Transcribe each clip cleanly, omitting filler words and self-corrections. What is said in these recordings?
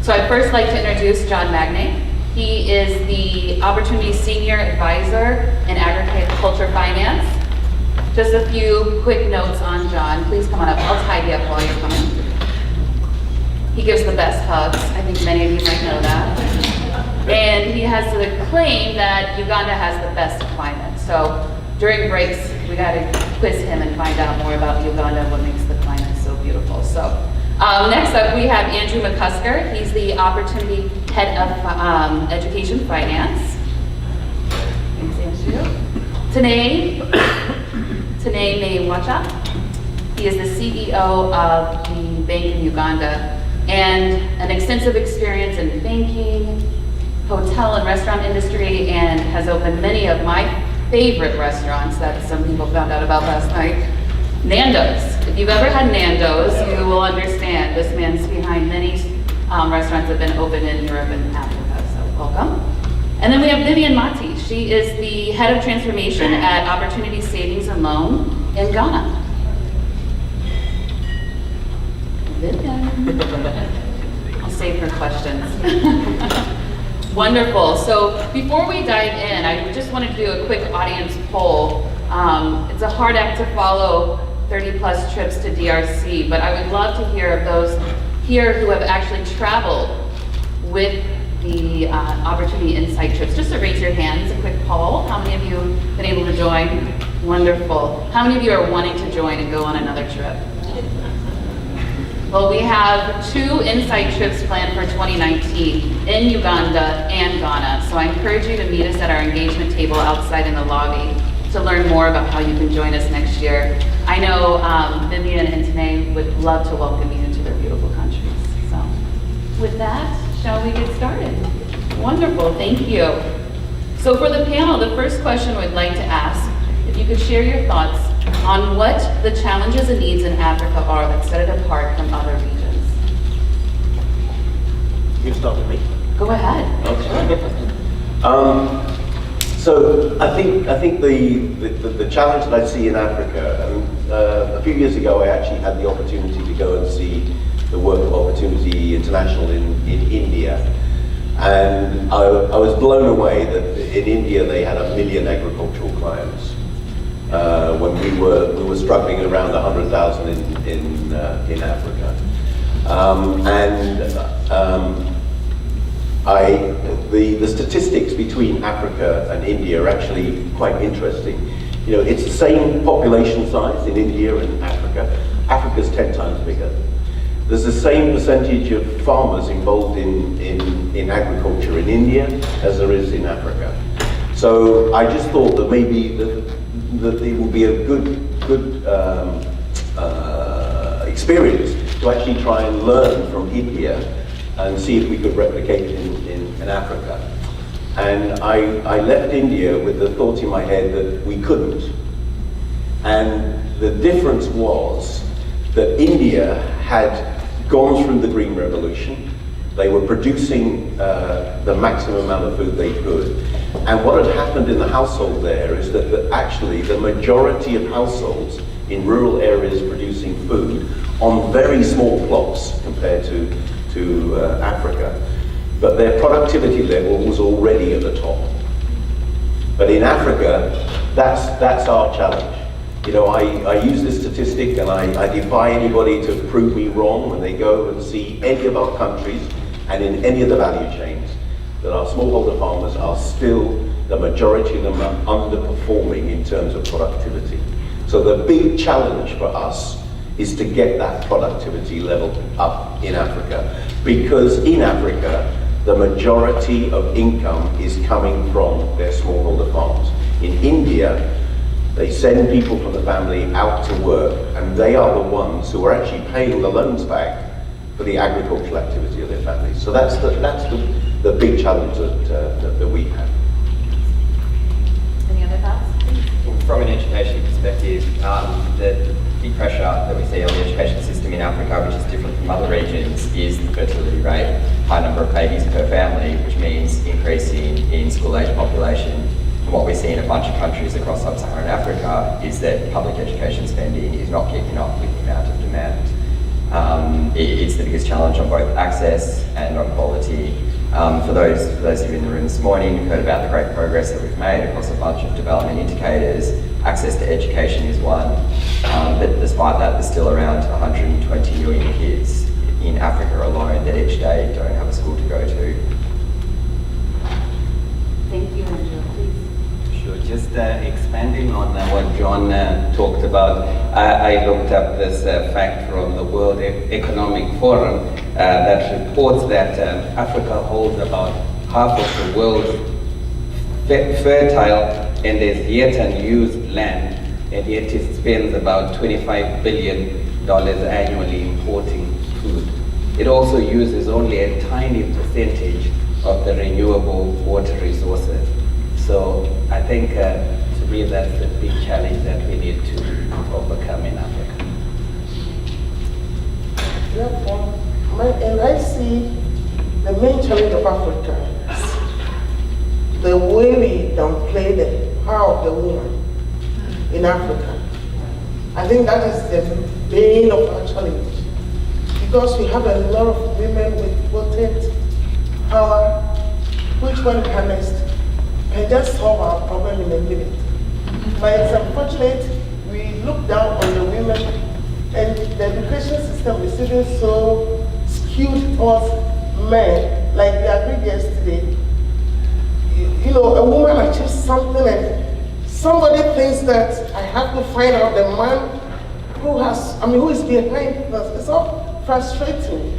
So I'd first like to introduce John Magnay. He is the Opportunity Senior Advisor in Agriculture Finance. Just a few quick notes on John. Please come on up. I'll tidy up while you're coming. He gives the best hugs. I think many of you might know that. And he has the claim that Uganda has the best climate. So during breaks, we got to quiz him and find out more about Uganda and what makes the climate so beautiful. So next up, we have Andrew McCusker. He's the Opportunity Head of Education Finance. Thanks, Andrew. Tanae Meiwacha. He is the CEO of the Bank in Uganda and an extensive experience in banking, hotel and restaurant industry, and has opened many of my favorite restaurants that some people found out about last night. Nando's. If you've ever had Nando's, you will understand this man's behind many restaurants that have been opened in Europe and Africa, so welcome. And then we have Vivian Mati. She is the Head of Transformation at Opportunity Savings and Loan in Ghana. Vivian. I'll save her questions. Wonderful. So before we dive in, I just wanted to do a quick audience poll. It's a hard act to follow 30 plus trips to DRC, but I would love to hear of those here who have actually traveled with the Opportunity Insight trips. Just to raise your hands, a quick poll. How many of you have been able to join? Wonderful. How many of you are wanting to join and go on another trip? Well, we have 2 Insight trips planned for 2019 in Uganda and Ghana. So I encourage you to meet us at our engagement table outside in the lobby to learn more about how you can join us next year. I know Vivian and Tanae would love to welcome you into their beautiful countries. So with that, shall we get started? Wonderful, thank you. So for the panel, the first question we'd like to ask, if you could share your thoughts on what the challenges and needs in Africa are that set it apart from other regions. You can start with me. Go ahead. Okay. So I think the challenge that I see in Africa, a few years ago I actually had the opportunity to go and see the work of Opportunity International in India, and I was blown away that in India they had 1 million agricultural clients. When we were struggling around 100,000 in Africa, the statistics between Africa and India are actually quite interesting. You know, it's the same population size in India and Africa. Africa's 10 times bigger. There's the same percentage of farmers involved in agriculture in India as there is in Africa. So I just thought that maybe that it would be a good experience to actually try and learn from India and see if we could replicate it in Africa. And I left India with the thought in my head that we couldn't. And the difference was that India had gone through the Green Revolution. They were producing the maximum amount of food they could. And what had happened in the household there is that actually the majority of households in rural areas producing food on very small plots compared to Africa, but their productivity level was already at the top. But in Africa, that's our challenge. You know, I use this statistic and I defy anybody to prove me wrong when they go and see any of our countries and in any of the value chains, that our smallholder farmers are still, the majority of them are underperforming in terms of productivity. So the big challenge for us is to get that productivity level up in Africa, because in Africa, the majority of income is coming from their smallholder farms. In India, they send people from the family out to work, and they are the ones who are actually paying the loans back for the agricultural activity of their families. So that's the big challenge that we have. Any other thoughts? From an education perspective, the big pressure that we see on the education system in Africa, which is different from other regions, is the fertility rate, high number of babies per family, which means increase in school-age population. And what we see in a bunch of countries across sub-Saharan Africa is that public education spending is not keeping up with the amount of demand. It's the biggest challenge on both access and on quality. For those of you in the room this morning, you've heard about the great progress that we've made across a bunch of development indicators. Access to education is one, but despite that, there's still around 120 million kids in Africa alone that each day don't have a school to go to. Thank you, Andrew. Please. Sure, just expanding on what John talked about, I looked up this fact from the World Economic Forum that reports that Africa holds about half of the world's fertile and is yet unused land, and yet it spends about $25 billion annually importing food. It also uses only a tiny percentage of the renewable water resources. So I think to me that's the big challenge that we need to overcome in Africa. Therefore, and I see the main challenge of Africa is the way we downplay the power of the woman in Africa. I think that is the bane of our challenge, because we have a lot of women with potent power, which when harnessed can just solve our problem in a minute. But it's unfortunate we look down on the women, and the education system is even so skewed towards men. Like we agreed yesterday, you know, a woman achieves something and somebody thinks that I have to find out the man who is behind this. It's so frustrating.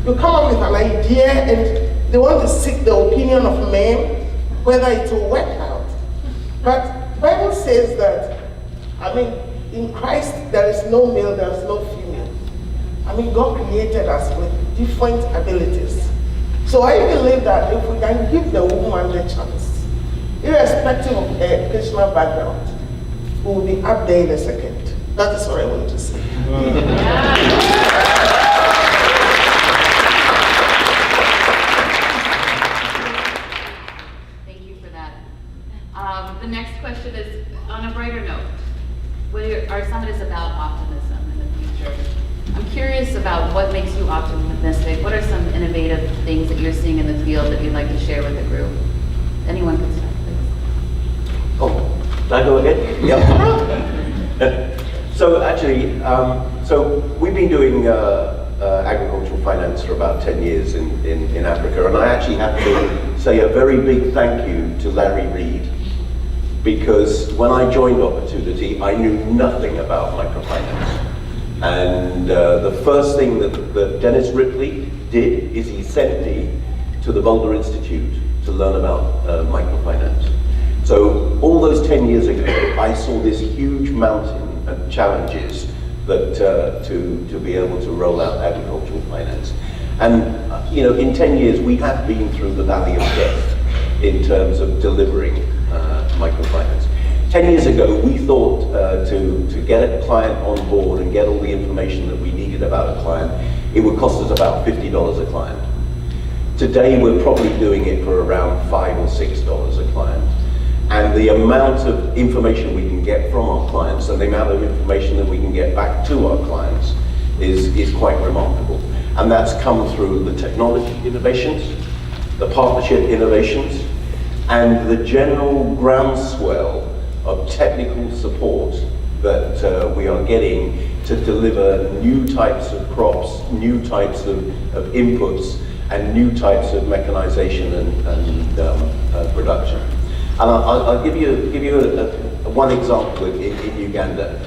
You come up with an idea and they want to seek the opinion of men, whether it will work out. But the Bible says that, in Christ there is no male, there is no female. God created us with different abilities. So I believe that if we can give the woman the chance, irrespective of her educational background, we will be up there in a second. That is what I want to say. Thank you for that. The next question is on a brighter note. Our summit is about optimism in the future. I'm curious about what makes you optimistic. What are some innovative things that you're seeing in the field that you'd like to share with the group? Anyone can start, please. Oh, did I go again? Yeah. So actually, so we've been doing agricultural finance for about 10 years in Africa, and I actually have to say a very big thank you to Larry Reed, because when I joined Opportunity, I knew nothing about microfinance. And the first thing that Dennis Ripley did is he sent me to the Boulder Institute to learn about microfinance. So all those 10 years ago, I saw this huge mountain of challenges that to be able to roll out agricultural finance. And in 10 years, we have been through the valley of death in terms of delivering microfinance. 10 years ago, we thought to get a client on board and get all the information that we needed about a client, it would cost us about $50 a client. Today, we're probably doing it for around $5 or $6 a client. And the amount of information we can get from our clients and the amount of information that we can get back to our clients is quite remarkable. And that's come through the technology innovations, the partnership innovations, and the general groundswell of technical support that we are getting to deliver new types of crops, new types of inputs, and new types of mechanization and production. And I'll give you one example in Uganda.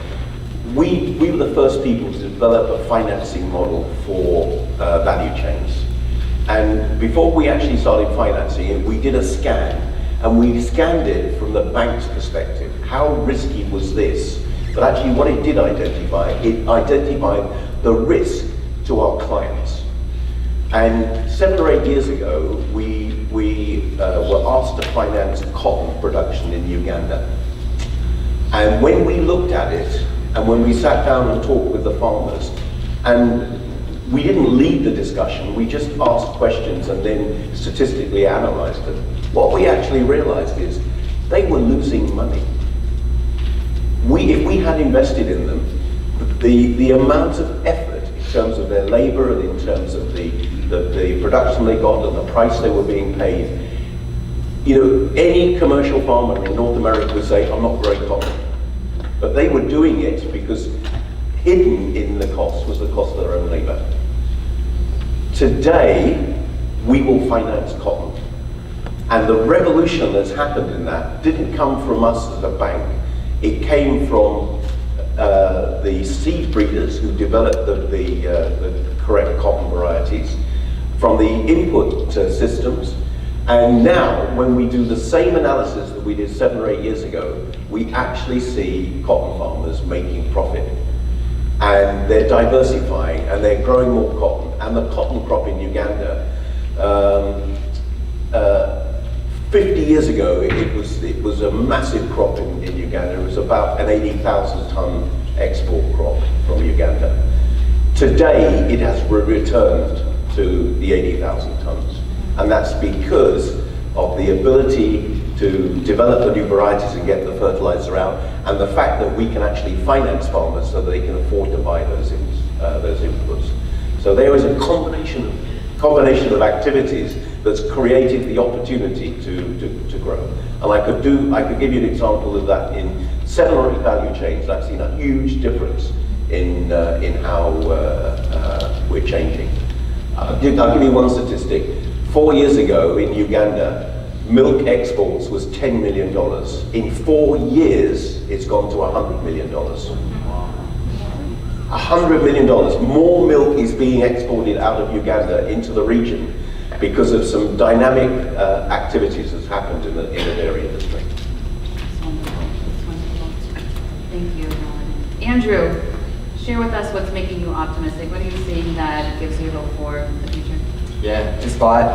We were the first people to develop a financing model for value chains. And before we actually started financing it, we did a scan. And we scanned it from the bank's perspective. How risky was this? But actually what it did identify, it identified the risk to our clients. And 7 or 8 years ago, we were asked to finance cotton production in Uganda. And when we looked at it, and when we sat down and talked with the farmers, and we didn't lead the discussion, we just asked questions and then statistically analyzed it. What we actually realized is they were losing money. If we had invested in them, the amount of effort it terms of their labor and in terms of the production they got and the price they were being paid. You know, any commercial farmer in North America would say, I'm not growing cotton. But they were doing it because hidden in the cost was the cost of their own labor. Today, we will finance cotton. And the revolution that's happened in that didn't come from us as a bank. It came from the seed breeders who developed the correct cotton varieties, from the input systems. And now, when we do the same analysis that we did 7 or 8 years ago, we actually see cotton farmers making profit. And they're diversifying, and they're growing more cotton. And the cotton crop in Uganda, 50 years ago, it was a massive crop in Uganda. It was about an 80,000 ton export crop from Uganda. Today, it has returned to the 80,000 tons. And that's because of the ability to develop the new varieties and get the fertilizer out, and the fact that we can actually finance farmers so that they can afford to buy those inputs. So there is a combination of activities that's created the opportunity to grow. And I could give you an example of that in 7 or 8 value chains. I've seen a huge difference in how we're changing. I'll give you one statistic. 4 years ago in Uganda, milk exports was $10 million. In 4 years, it's gone to $100 million. $100 million. More milk is being exported out of Uganda into the region because of some dynamic activities that's happened in the dairy industry. That's wonderful. That's wonderful. Thank you, Ron. Andrew, share with us what's making you optimistic. What are you seeing that gives you hope for the future? Yeah, despite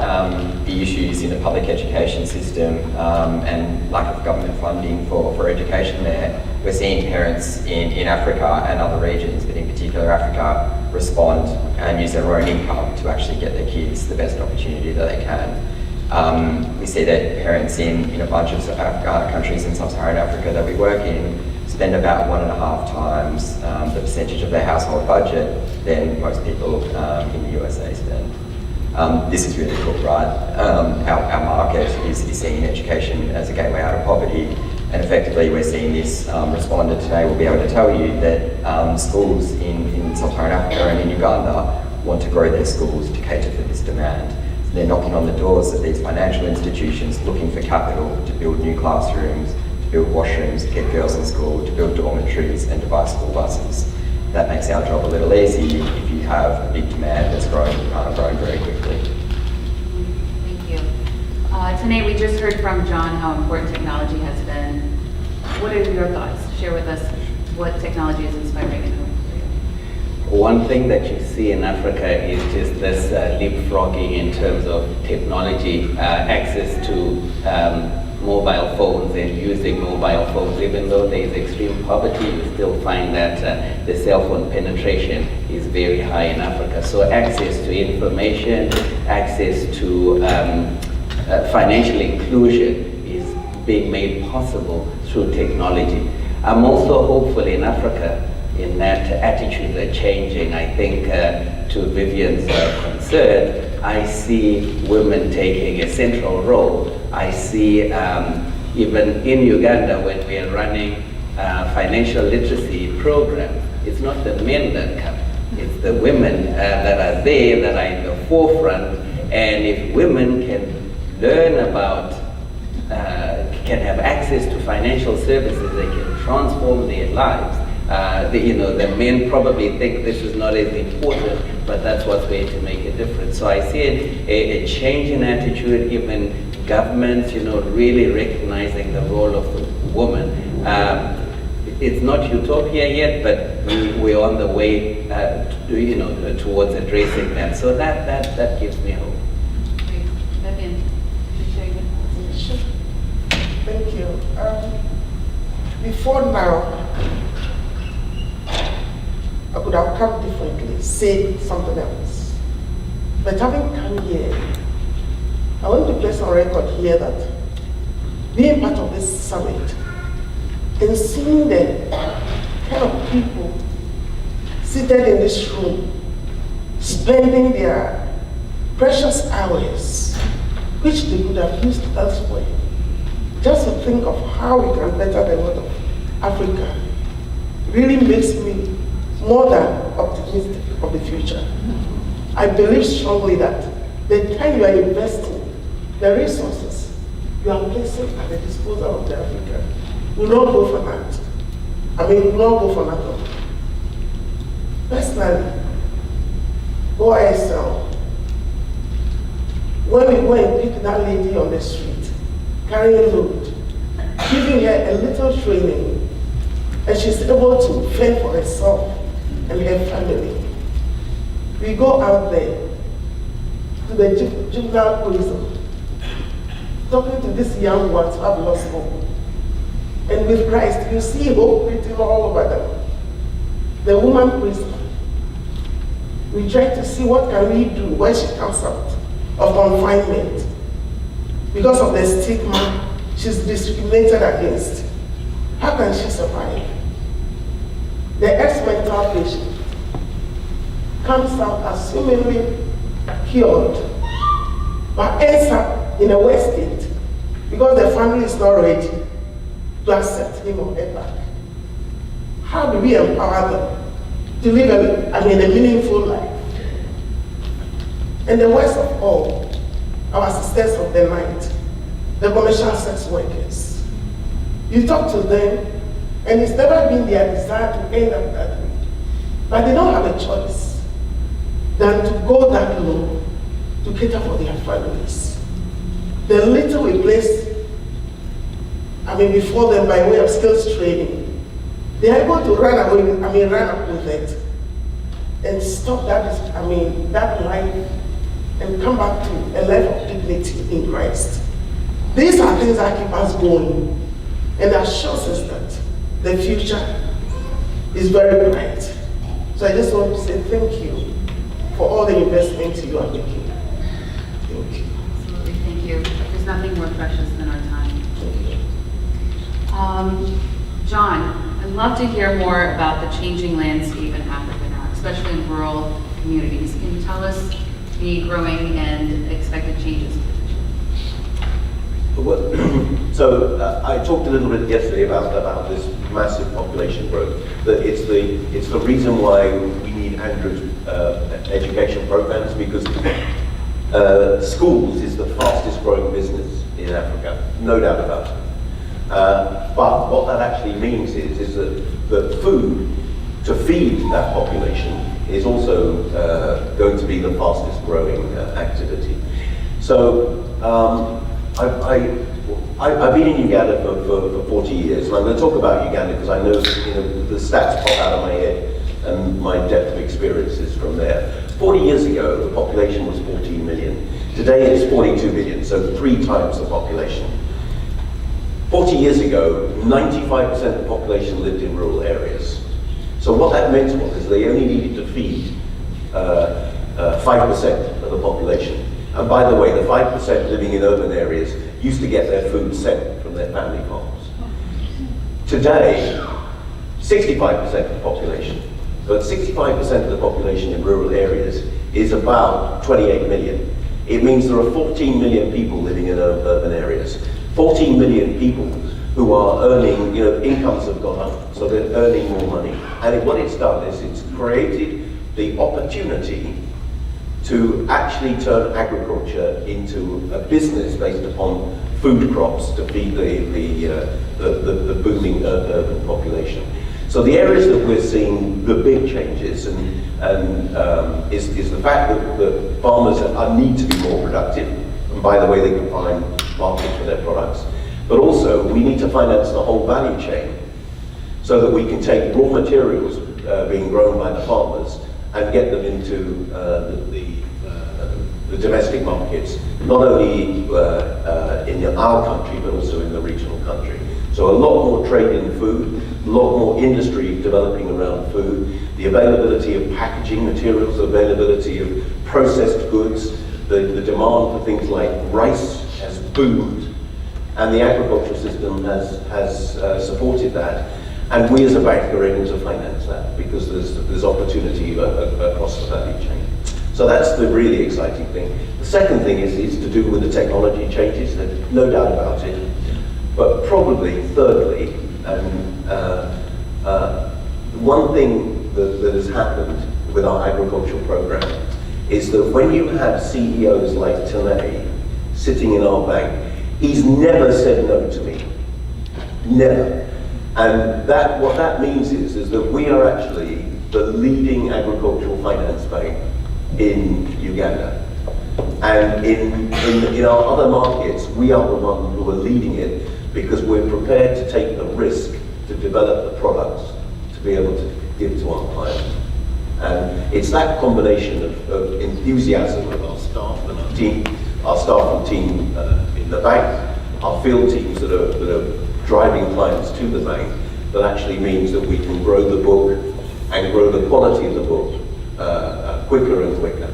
the issues in the public education system and lack of government funding for education there, we're seeing parents in Africa and other regions, but in particular Africa, respond and use their own income to actually get their kids the best opportunity that they can. We see that parents in a bunch of countries in sub-Saharan Africa that we work in spend about 1.5 times the percentage of their household budget than most people in the USA spend. This is really cool, right? Our market is seeing education as a gateway out of poverty, and effectively we're seeing this. Respondent today will be able to tell you that schools in sub-Saharan Africa and in Uganda want to grow their schools to cater for this demand. So they're knocking on the doors of these financial institutions looking for capital to build new classrooms, to build washrooms, to get girls in school, to build dormitories and to buy school buses. That makes our job a little easy if you have a big demand that's growing very quickly. Thank you. Tonight we just heard from John how important technology has been. What are your thoughts? Share with us what technology is inspiring and hopeful for you. One thing that you see in Africa is just this leapfrogging in terms of technology, access to mobile phones and using mobile phones. Even though there is extreme poverty, you still find that the cell phone penetration is very high in Africa. So access to information, access to financial inclusion is being made possible through technology. I'm also hopeful in Africa in that attitudes are changing. I think to Vivian's concern, I see women taking a central role. I see even in Uganda when we are running financial literacy programs, it's not the men that come, it's the women that are there, that are in the forefront. And if women can learn about, can have access to financial services, they can transform their lives. The men probably think this is not as important, but that's what's going to make a difference. So I see a change in attitude, even governments, really recognizing the role of the woman. It's not utopia yet, but we're on the way, towards addressing that. So that gives me hope. Great. Vivian, could you share your thoughts? Sure. Thank you. Before now, I could have come differently, said something else. But having come here, I want to place on record here that being part of this summit and seeing the kind of people seated in this room spending their precious hours, which they could have used elsewhere, just to think of how we can better the world of Africa, really makes me more than optimistic of the future. I believe strongly that the time you are investing, the resources you are placing at the disposal of the African will not go for that. Will not go for nothing. Personally, OISL, when we go and pick that lady on the street, carrying load, giving her a little training, and she's able to fend for herself and her family. We go out there to the juvenile prison, talking to these young ones who have lost hope. And with Christ, you see hope written all over them. The woman prisoner, we try to see what can we do when she comes out of confinement. Because of the stigma she's discriminated against. How can she survive? The ex-mental patient comes out assumingly cured, but ends up in a worse state because the family is not ready to accept him or her back. How do we empower them to live a meaningful life? And the worst of all, our sisters of the night, the commercial sex workers. You talk to them, and it's never been their desire to end up that way. But they don't have a choice than to go that low to cater for their families. The little we place, before them by way of skills training, they are able to run up with it and stop that life and come back to a life of dignity in Christ. These are things that keep us going and assures us that the future is very bright. So I just want to say thank you for all the investments you are making. Thank you. Absolutely, thank you. There's nothing more precious than our time. John, I'd love to hear more about the changing landscape in Africa now, especially in rural communities. Can you tell us the growing and expected changes? So I talked a little bit yesterday about this massive population growth. That it's the reason why we need Andrew's education programs, because schools is the fastest growing business in Africa, no doubt about it. But what that actually means is that food to feed that population is also going to be the fastest growing activity. So I've been in Uganda for 40 years, and I'm going to talk about Uganda because I know the stats pop out of my head and my depth of experiences from there. 40 years ago, the population was 14 million. Today it's 42 million, so 3 times the population. 40 years ago, 95% of the population lived in rural areas. So what that meant was they only needed to feed 5% of the population. And by the way, the 5% living in urban areas used to get their food sent from their family farms. Today, 65% of the population, but 65% of the population in rural areas is about 28 million. It means there are 14 million people living in urban areas. 14 million people who are earning, incomes have gone up, so they're earning more money. And what it's done is it's created the opportunity to actually turn agriculture into a business based upon food crops to feed the booming urban population. So the areas that we're seeing the big changes is the fact that farmers need to be more productive. And by the way, they can find markets for their products. But also, we need to finance the whole value chain so that we can take raw materials being grown by the farmers and get them into the domestic markets, not only in our country, but also in the regional country. So a lot more trade in food, a lot more industry developing around food, the availability of packaging materials, the availability of processed goods, the demand for things like rice has boomed, and the agricultural system has supported that. And we as a bank are able to finance that because there's opportunity across the value chain. So that's the really exciting thing. The second thing is to do with the technology changes, there's no doubt about it. But probably, thirdly, one thing that has happened with our agricultural program is that when you have CEOs like Tanay sitting in our bank, he's never said no to me. Never. And what that means is that we are actually the leading agricultural finance bank in Uganda. And in our other markets, we are the one who are leading it because we're prepared to take the risk to develop the products to be able to give to our clients. And it's that combination of enthusiasm of our staff and our staff and team in the bank, our field teams that are driving clients to the bank, that actually means that we can grow the book and grow the quality of the book quicker and quicker.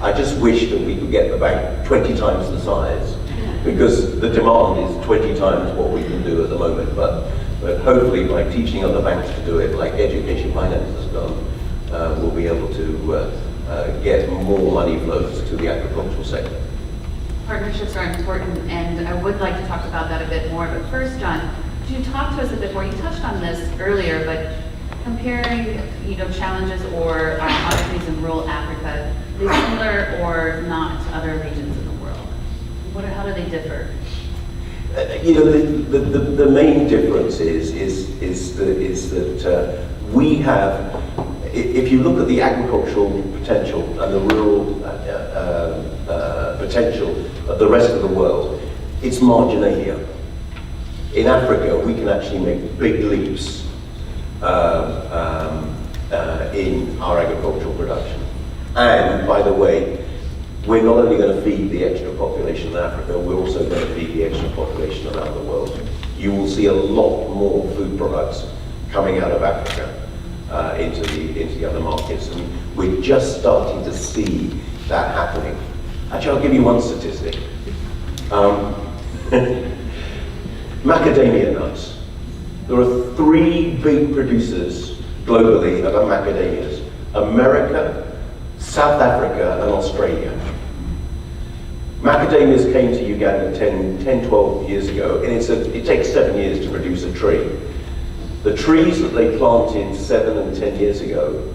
I just wish that we could get the bank 20 times the size, because the demand is 20 times what we can do at the moment. But hopefully by teaching other banks to do it, like Education Finance has done, we'll be able to get more money flows to the agricultural sector. Partnerships are important, and I would like to talk about that a bit more. But first, John, could you talk to us a bit more? You touched on this earlier, but comparing, challenges or opportunities in rural Africa, are they similar or not to other regions in the world? How do they differ? The main difference is that we have, if you look at the agricultural potential and the rural potential of the rest of the world, it's marginalia. In Africa, we can actually make big leaps in our agricultural production. And by the way, we're not only going to feed the extra population in Africa, we're also going to feed the extra population around the world. You will see a lot more food products coming out of Africa into the other markets, and we're just starting to see that happening. Actually, I'll give you one statistic. Macadamia nuts. There are 3 big producers globally of macadamias: America, South Africa, and Australia. Macadamias came to Uganda 10, 12 years ago, and it takes 7 years to produce a tree. The trees that they planted 7 and 10 years ago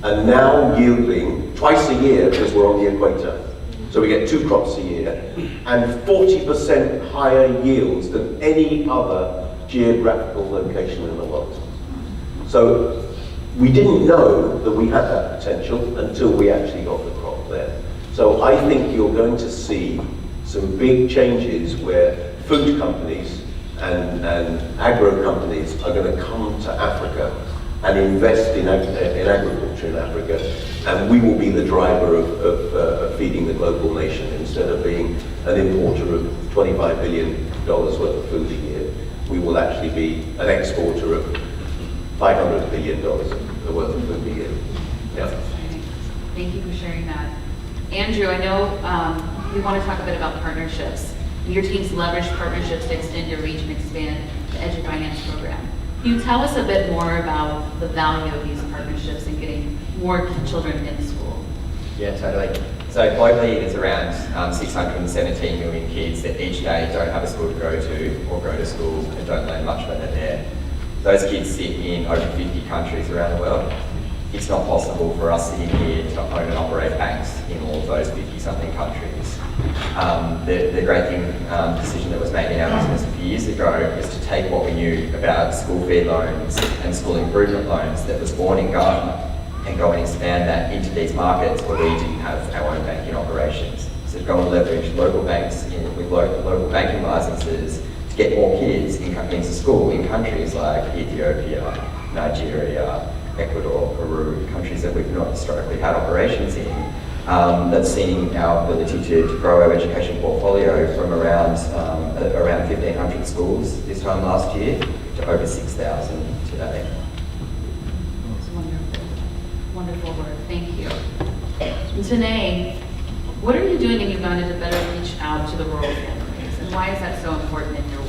are now yielding twice a year, because we're on the equator. So we get 2 crops a year, and 40% higher yields than any other geographical location in the world. So we didn't know that we had that potential until we actually got the crop there. So I think you're going to see some big changes where food companies and agro companies are going to come to Africa and invest in agriculture in Africa, and we will be the driver of feeding the global nation instead of being an importer of $25 billion worth of food a year. We will actually be an exporter of $500 billion worth of food a year. Yeah. Thank you for sharing that. Andrew, I know we want to talk a bit about partnerships. Your team's leveraged partnerships to extend your reach and expand the EduFinance program. Can you tell us a bit more about the value of these partnerships and getting more children in school? Yeah, totally. So globally, there's around 617 million kids that each day don't have a school to go to or go to school and don't learn much when they're there. Those kids sit in over 50 countries around the world. It's not possible for us sitting here to own and operate banks in all of those 50-something countries. The great thing, decision that was made in our business a few years ago was to take what we knew about school feed loans and school improvement loans that was born in Ghana and go and expand that into these markets where we didn't have our own banking operations. So go and leverage local banks with local banking licenses to get more kids into school in countries like Ethiopia, Nigeria, Ecuador, Peru, countries that we've not historically had operations in. That's seen our ability to grow our education portfolio from around 1,500 schools this time last year to over 6,000 today. It's wonderful. Wonderful work. Thank you. And Tanay, what are you doing in Uganda to better reach out to the rural families, and why is that so important in your work?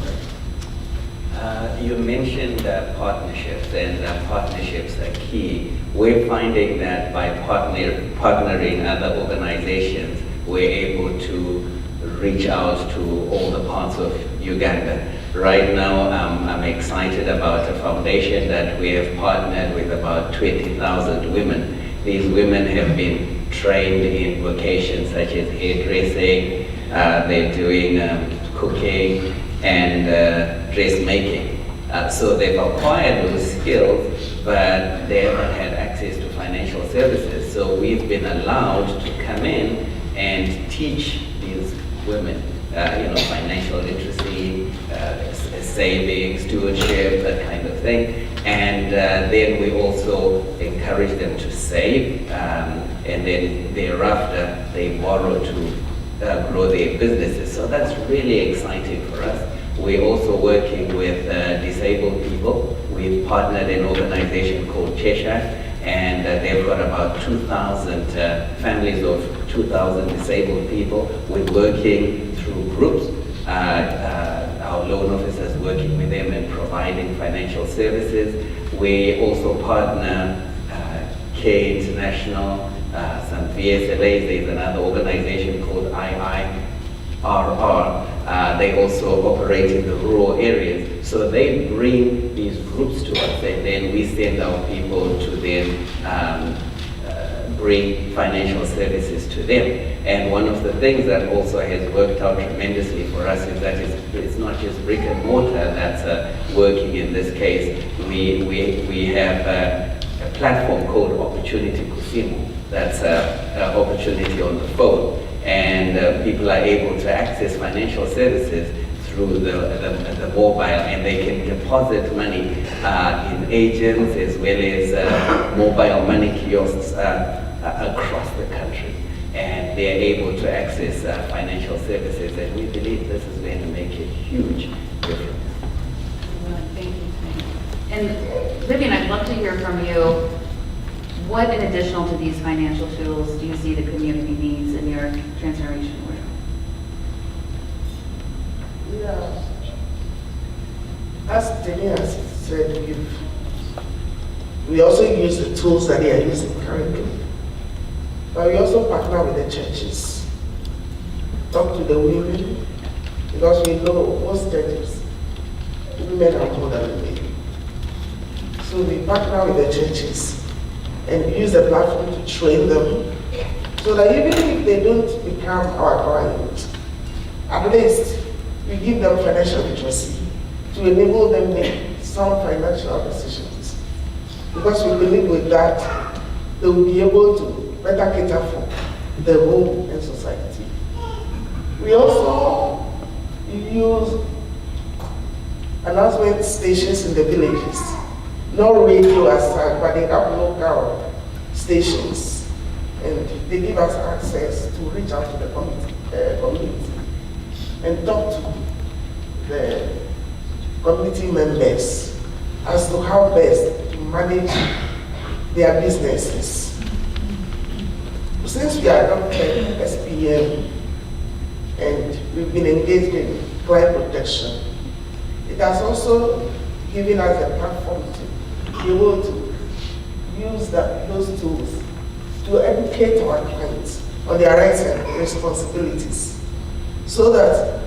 You mentioned partnerships, and partnerships are key. We're finding that by partnering other organizations, we're able to reach out to all the parts of Uganda. Right now, I'm excited about a foundation that we have partnered with about 20,000 women. These women have been trained in vocations such as hairdressing, they're doing cooking and dressmaking. So they've acquired those skills, but they haven't had access to financial services. So we've been allowed to come in and teach these women, financial literacy, saving, stewardship, that kind of thing. And then we also encourage them to save, and then thereafter they borrow to grow their businesses. So that's really exciting for us. We're also working with disabled people. We've partnered in an organization called Cheshire, and they've got about 2,000 families of 2,000 disabled people. We're working through groups. Our loan officers working with them and providing financial services. We also partner K International, some VSLAs. There's another organization called IIRR. They also operate in the rural areas. So they bring these groups to us, and then we send our people to them, bring financial services to them. And one of the things that also has worked out tremendously for us is that it's not just brick and mortar that's working in this case. We have a platform called Opportunity Kusimo. That's an opportunity on the phone. And people are able to access financial services through the mobile, and they can deposit money in agents as well as mobile money kiosks across the country. And they're able to access financial services, and we believe this is going to make a huge difference. Thank you. And Vivian, I'd love to hear from you. What, in addition to these financial tools, do you see the community needs in your transformation work? Yeah. As Denny has said, we also use the tools that they are using currently. But we also partner with the churches, talk to the women, because we know most churches, women are more than men. So we partner with the churches and use the platform to train them, so that even if they don't become our clients, at least we give them financial literacy to enable them to make some financial decisions. Because we believe with that, they will be able to better cater for the home and society. We also use announcement stations in the villages. Not radio as such, but they have local stations, and they give us access to reach out to the community and talk to the community members as to how best to manage their businesses. Since we are adopted SPM and we've been engaged in client protection, it has also given us a platform to be able to use those tools to educate our clients on their rights and responsibilities, so that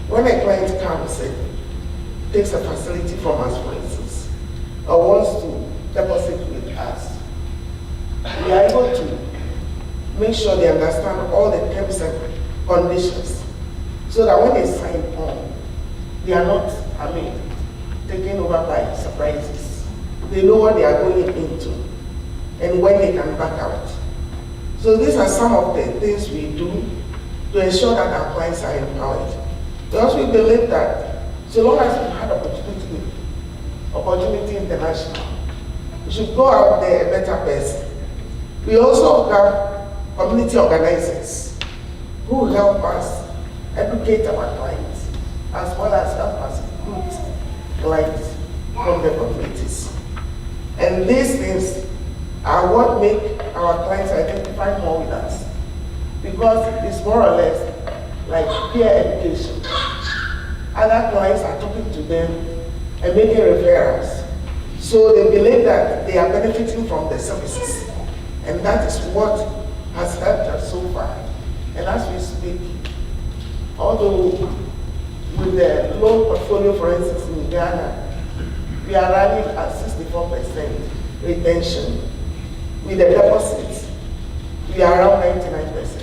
when a client comes and takes a facility from us, for instance, or wants to deposit with us, we are able to make sure they understand all the terms and conditions, so that when they sign on, they are not, taken over by surprises. They know what they are going into and when they can back out. So these are some of the things we do to ensure that our clients are empowered. Because we believe that so long as we had Opportunity International, we should go out there a better person. We also have community organizers who help us educate our clients, as well as help us recruit clients from the communities. And these things are what make our clients identify more with us, because it's more or less like peer education. other clients are talking to them and making referrals. So they believe that they are benefiting from the services. And that is what has helped us so far. And as we speak, although with the loan portfolio, for instance, in Ghana, we are running at 64% retention. With the deposits, we are around 99%.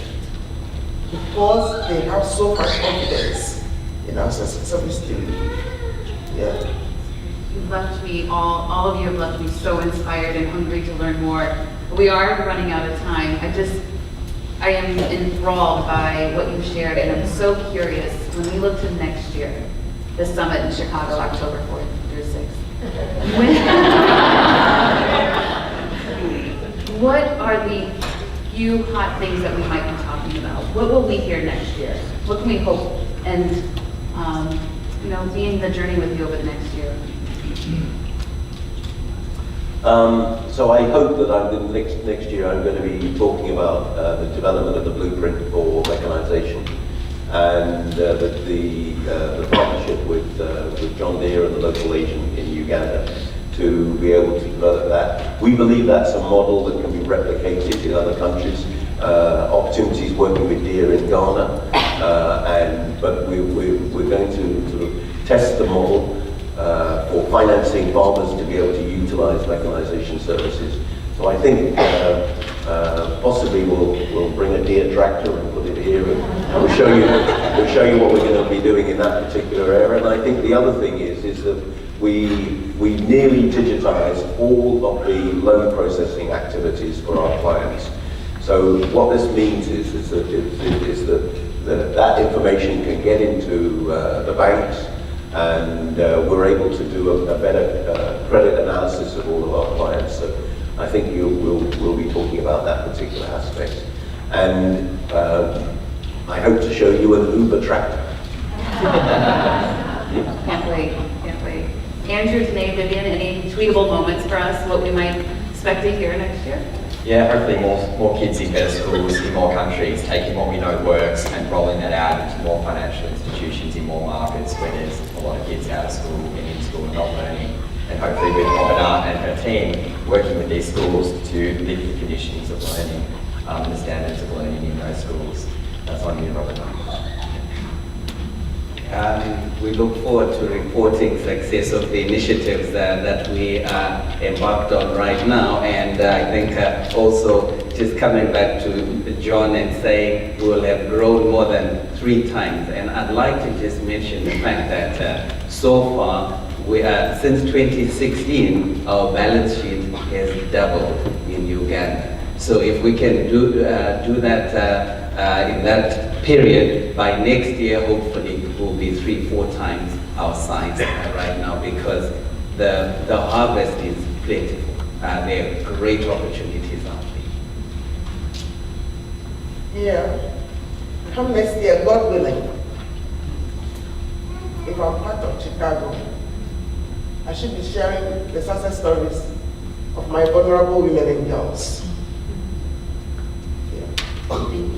Because they have so much confidence in our service team. Yeah. You've left me, all of you have left me so inspired and hungry to learn more. We are running out of time. I am enthralled by what you've shared, and I'm so curious, when we look to next year, the summit in Chicago, October 4th through 6th. What are the few hot things that we might be talking about? What will we hear next year? What can we hope and, be in the journey with you over the next year? So I hope that next year I'm going to be talking about the development of the blueprint for mechanization and the partnership with John Deere and the local agent in Uganda to be able to develop that. We believe that's a model that can be replicated in other countries. Opportunities working with Deere in Ghana, but we're going to sort of test the model for financing farmers to be able to utilize mechanization services. So I think possibly we'll bring a Deere tractor and put it here, and we'll show you what we're going to be doing in that particular area. And I think the other thing is that we nearly digitize all of the loan processing activities for our clients. So what this means is that information can get into the banks, and we're able to do a better credit analysis of all of our clients. So I think we'll be talking about that particular aspect. And I hope to show you an Uber tractor. Can't wait, can't wait. Andrew, Danae, Vivian, any tweetable moments for us, what we might expect to hear next year? Yeah, hopefully more kids in better schools in more countries, taking what we know works and rolling that out into more financial institutions in more markets where there's a lot of kids out of school and in school and not learning. And hopefully with Robina and her team working with these schools to lift the conditions of learning, the standards of learning in those schools. That's on you, Robina. We look forward to reporting success of the initiatives that we are embarked on right now, and I think also just coming back to John and saying we will have grown more than 3 times, and I'd like to just mention the fact that so far, since 2016, our balance sheet has doubled in Uganda. So if we can do that in that period, by next year, hopefully, it will be 3-4 times our size right now, because the harvest is plentiful. There are great opportunities out there. Yeah. Come next year, God willing, if I'm part of Chicago, I should be sharing the success stories of my vulnerable women and girls. Thank you.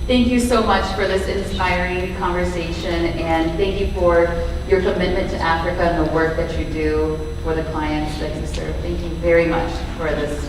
Thank you so much for this inspiring conversation, and thank you for your commitment to Africa and the work that you do for the clients that you serve. Thank you very much for this.